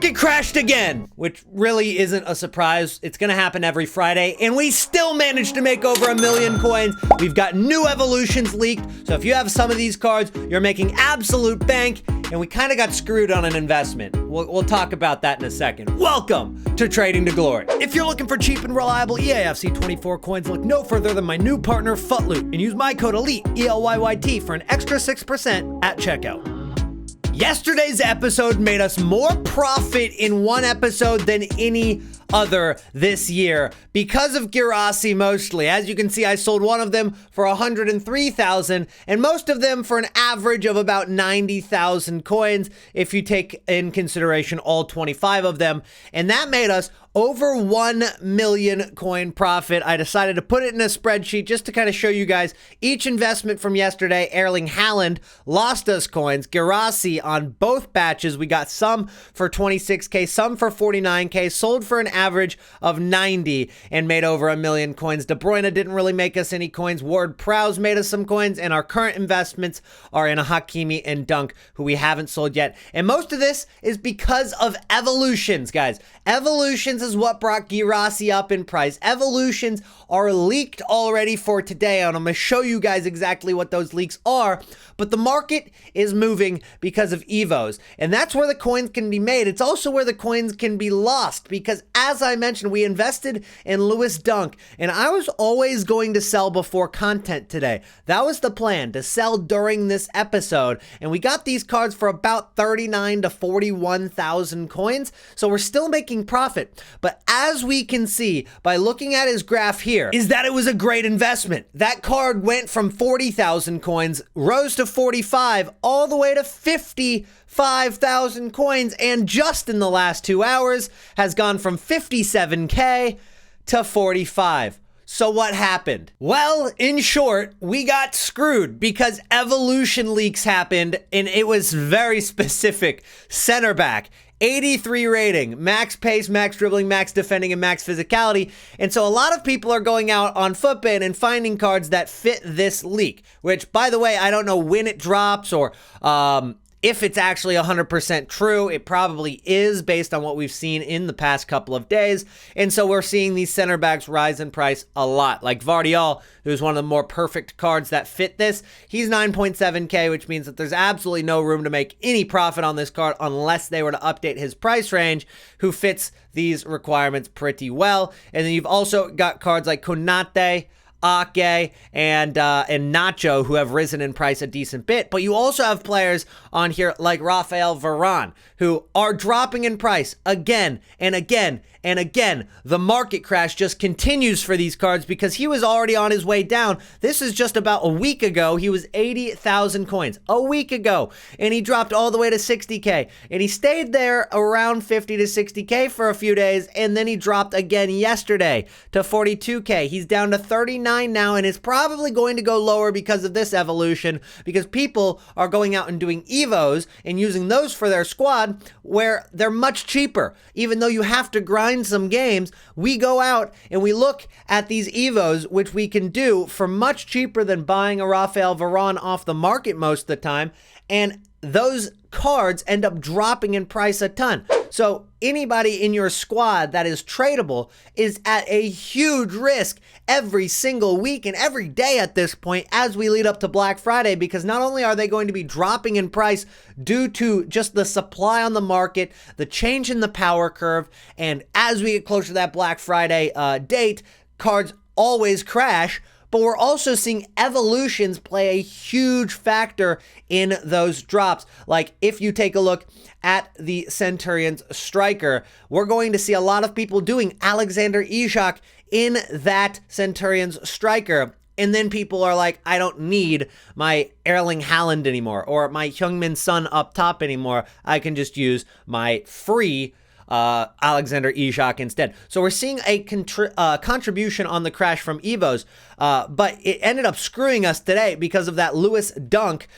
market crashed again, which really isn't a surprise. It's gonna happen every Friday, and we still managed to make over 1 million coins. We've got new evolutions leaked, so if you have some of these cards, you're making absolute bank, and we kind of got screwed on an investment. We'll talk about that in a second. Welcome to Trading to Glory. If you're looking for cheap and reliable EAFC 24 coins, look no further than my new partner, FUTLOOT, and use my code ELYT, ELYYT, for an extra 6% at checkout. Yesterday's episode made us more profit in one episode than any other this year because of Girassi mostly. As you can see, I sold one of them for 103,000 and most of them for an average of about 90,000 coins if you take in consideration all 25 of them. And that made us over 1 million coin profit. I decided to put it in a spreadsheet just to kind of show you guys each investment from yesterday. Erling Haaland lost us coins. Girassi on both batches. We got some for 26K, some for 49K, sold for an average of 90 and made over 1 million coins. De Bruyne didn't really make us any coins. Ward-Prowse made us some coins, and our current investments are in a Hakimi and Dunk, who we haven't sold yet. And most of this is because of evolutions, guys. Evolutions is what brought Girassi up in price. Evolutions are leaked already for today, and I'm going to show you guys exactly what those leaks are. But the market is moving because of Evos, and that's where the coins can be made. It's also where the coins can be lost, because as I mentioned, we invested in Lewis Dunk, and I was always going to sell before content today. That was the plan, to sell during this episode, and we got these cards for about 39 to 41,000 coins, so we're still making profit. But as we can see by looking at his graph here, is that it was a great investment. That card went from 40,000 coins, rose to 45, all the way to 55,000 coins, and just in the last 2 hours has gone from 57K to 45. So what happened? Well, in short, we got screwed because evolution leaks happened, and it was very specific. Center back, 83 rating, max pace, max dribbling, max defending, and max physicality. And so a lot of people are going out on Futbin and finding cards that fit this leak, which, by the way, I don't know when it drops or if it's actually 100% true. It probably is based on what we've seen in the past couple of days. And so we're seeing these center backs rise in price a lot. Like Vardiol, who's one of the more perfect cards that fit this. He's 9.7K, which means that there's absolutely no room to make any profit on this card unless they were to update his price range, who fits these requirements pretty well. And then you've also got cards like Konate, Ake, and Nacho, who have risen in price a decent bit. But you also have players on here like Raphael Varane, who are dropping in price again and again and again. The market crash just continues for these cards because he was already on his way down. This is just about a week ago. He was 80,000 coins a week ago, and he dropped all the way to 60K, and he stayed there around 50 to 60K for a few days, and then he dropped again yesterday to 42K. He's down to 39 now, and is probably going to go lower because of this evolution, because people are going out and doing Evos and using those for their squad where they're much cheaper. Even though you have to grind some games, we go out and we look at these Evos, which we can do for much cheaper than buying a Raphael Varane off the market most of the time, and those cards end up dropping in price a ton. So anybody in your squad that is tradable is at a huge risk every single week and every day at this point as we lead up to Black Friday, because not only are they going to be dropping in price due to just the supply on the market, the change in the power curve, and as we get closer to that Black Friday date, cards always crash. But we're also seeing evolutions play a huge factor in those drops. Like if you take a look at the Centurions striker, we're going to see a lot of people doing Alexander Isak in that Centurions striker. And then people are like, I don't need my Erling Haaland anymore or my Heung-min Son up top anymore. I can just use my free Alexander Isak instead. So we're seeing a contribution on the crash from Evos, but it ended up screwing us today because of that Lewis Dunk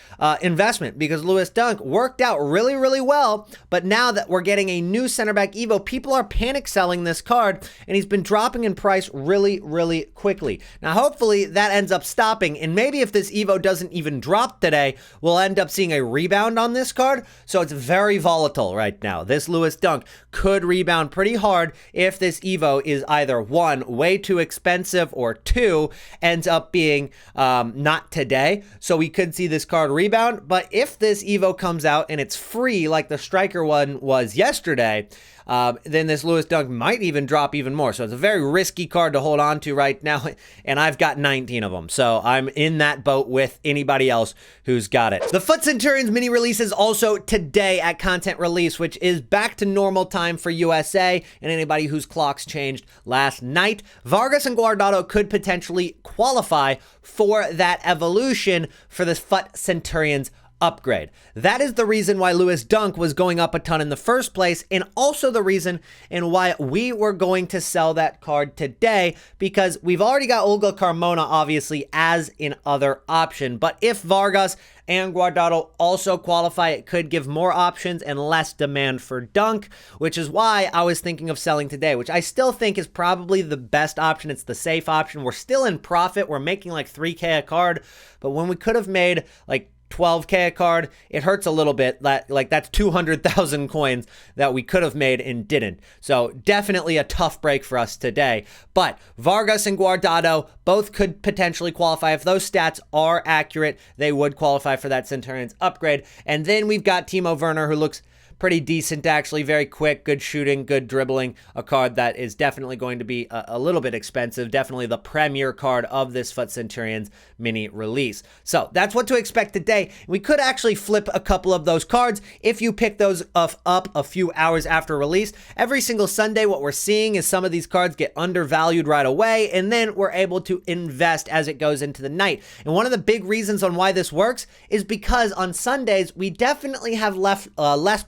investment, because Lewis Dunk worked out really, really well. But now that we're getting a new center back Evo, people are panic selling this card, and he's been dropping in price really, really quickly. Now, hopefully that ends up stopping, and maybe if this Evo doesn't even drop today, we'll end up seeing a rebound on this card. So it's very volatile right now. This Lewis Dunk could rebound pretty hard if this Evo is either one, way too expensive, or two, ends up being not today. So we could see this card rebound. But if this Evo comes out and it's free like the striker one was yesterday, then this Lewis Dunk might even drop even more. So it's a very risky card to hold on to right now, and I've got 19 of them. So I'm in that boat with anybody else who's got it. The FUT Centurions mini release is also today at content release, which is back to normal time for USA and anybody whose clocks changed last night. Vargas and Guardado could potentially qualify for that evolution for the FUT Centurions upgrade. That is the reason why Lewis Dunk was going up a ton in the first place, and also the reason and why we were going to sell that card today, because we've already got Olga Carmona obviously as an other option. But if Vargas and Guardado also qualify, it could give more options and less demand for Dunk, which is why I was thinking of selling today, which I still think is probably the best option. It's the safe option. We're still in profit. We're making like 3K a card, but when we could have made like 12K a card, it hurts a little bit. That's 200,000 coins that we could have made and didn't. So definitely a tough break for us today. But Vargas and Guardado both could potentially qualify. If those stats are accurate, they would qualify for that Centurions upgrade. And then we've got Timo Werner, who looks pretty decent, actually. Very quick, good shooting, good dribbling. A card that is definitely going to be a little bit expensive. Definitely the premier card of this FUT Centurions mini release. So that's what to expect today. We could actually flip a couple of those cards if you pick those up a few hours after release. Every single Sunday, what we're seeing is some of these cards get undervalued right away, and then we're able to invest as it goes into the night. And one of the big reasons on why this works is because on Sundays, we definitely have less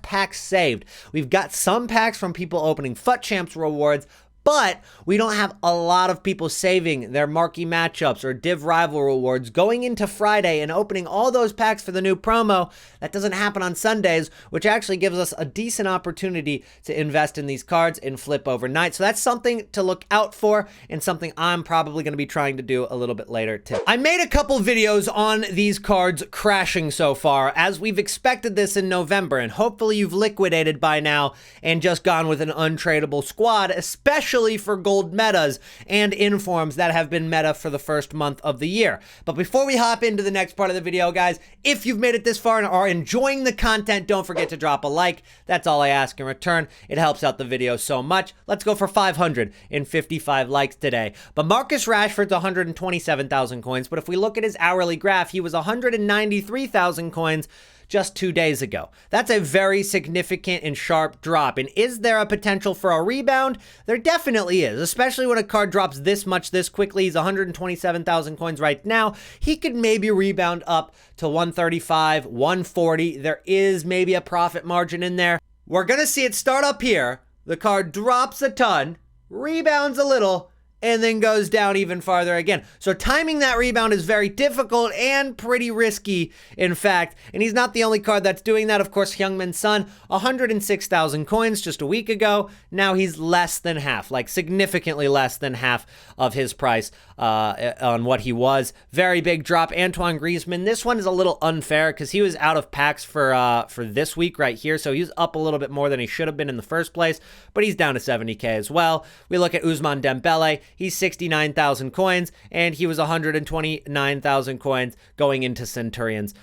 packs saved. We've got some packs from people opening FUT Champs rewards, but we don't have a lot of people saving their marquee matchups or Div Rival rewards going into Friday and opening all those packs for the new promo. That doesn't happen on Sundays, which actually gives us a decent opportunity to invest in these cards and flip overnight. So that's something to look out for, and something I'm probably going to be trying to do a little bit later too. I made a couple videos on these cards crashing so far, as we've expected this in November, and hopefully you've liquidated by now and just gone with an untradeable squad, especially for gold metas and informs that have been meta for the first month of the year. But before we hop into the next part of the video, guys, if you've made it this far and are enjoying the content, don't forget to drop a like. That's all I ask in return. It helps out the video so much. Let's go for 555 likes today. But Marcus Rashford's 127,000 coins, but if we look at his hourly graph, he was 193,000 coins just 2 days ago. That's a very significant and sharp drop. And is there a potential for a rebound? There definitely is, especially when a card drops this much this quickly. He's 127,000 coins right now. He could maybe rebound up to 135, 140. There is maybe a profit margin in there. We're going to see it start up here. The card drops a ton, rebounds a little, and then goes down even farther again. So timing that rebound is very difficult and pretty risky, in fact. And he's not the only card that's doing that. Of course, Heung-min Son, 106,000 coins just a week ago. Now he's less than half, like significantly less than half of his price on what he was. Very big drop. Antoine Griezmann, this one is a little unfair because he was out of packs for this week right here. So he's up a little bit more than he should have been in the first place, but he's down to 70K as well. We look at Ousmane Dembele. He's 69,000 coins, and he was 129,000 coins going into Centurions.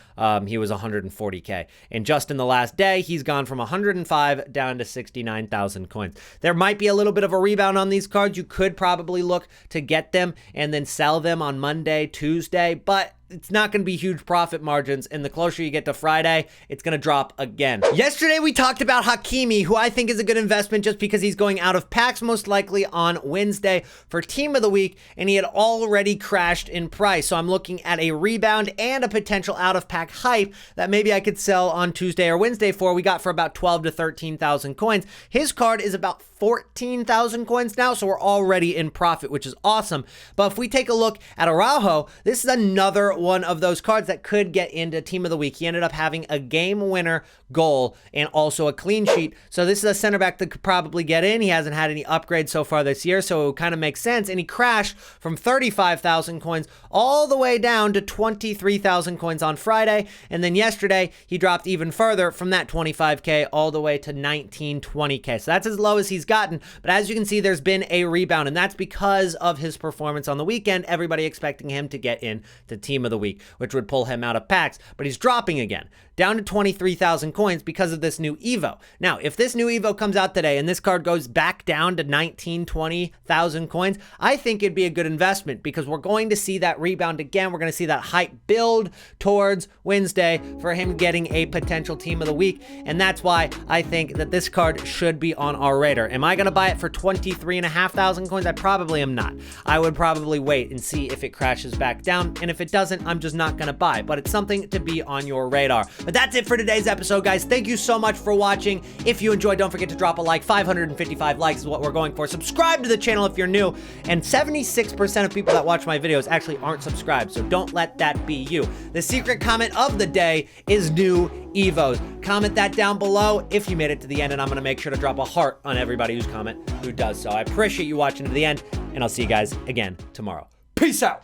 He was 140K. And just in the last day, he's gone from 105 down to 69,000 coins. There might be a little bit of a rebound on these cards. You could probably look to get them and then sell them on Monday, Tuesday, but it's not going to be huge profit margins, and the closer you get to Friday, it's going to drop again. Yesterday, we talked about Hakimi, who I think is a good investment just because he's going out of packs most likely on Wednesday for Team of the Week, and he had already crashed in price. So I'm looking at a rebound and a potential out-of-pack hype that maybe I could sell on Tuesday or Wednesday for. We got for about 12 to 13,000 coins. His card is about 14,000 coins now, so we're already in profit, which is awesome. But if we take a look at Araujo, this is another one of those cards that could get into Team of the Week. He ended up having a game winner goal and also a clean sheet. So this is a center back that could probably get in. He hasn't had any upgrades so far this year, so it kind of makes sense. And he crashed from 35,000 coins all the way down to 23,000 coins on Friday. And then yesterday, he dropped even further from that 25K all the way to 1920K. So that's as low as he's gotten. But as you can see, there's been a rebound, and that's because of his performance on the weekend. Everybody expecting him to get in the Team of the Week, which would pull him out of packs. But he's dropping again, down to 23,000 coins because of this new Evo. Now, if this new Evo comes out today and this card goes back down to 19, 20,000 coins, I think it'd be a good investment because we're going to see that rebound again. We're going to see that hype build towards Wednesday for him getting a potential Team of the Week. And that's why I think that this card should be on our radar. Am I going to buy it for 23,500 coins? I probably am not. I would probably wait and see if it crashes back down. And if it doesn't, I'm just not going to buy. But it's something to be on your radar. But that's it for today's episode, guys. Thank you so much for watching. If you enjoyed, don't forget to drop a like. 555 likes is what we're going for. Subscribe to the channel if you're new. And 76% of people that watch my videos actually aren't subscribed, so don't let that be you. The secret comment of the day is new Evos. Comment that down below if you made it to the end, and I'm going to make sure to drop a heart on everybody who does so. I appreciate you watching to the end, and I'll see you guys again tomorrow. Peace out.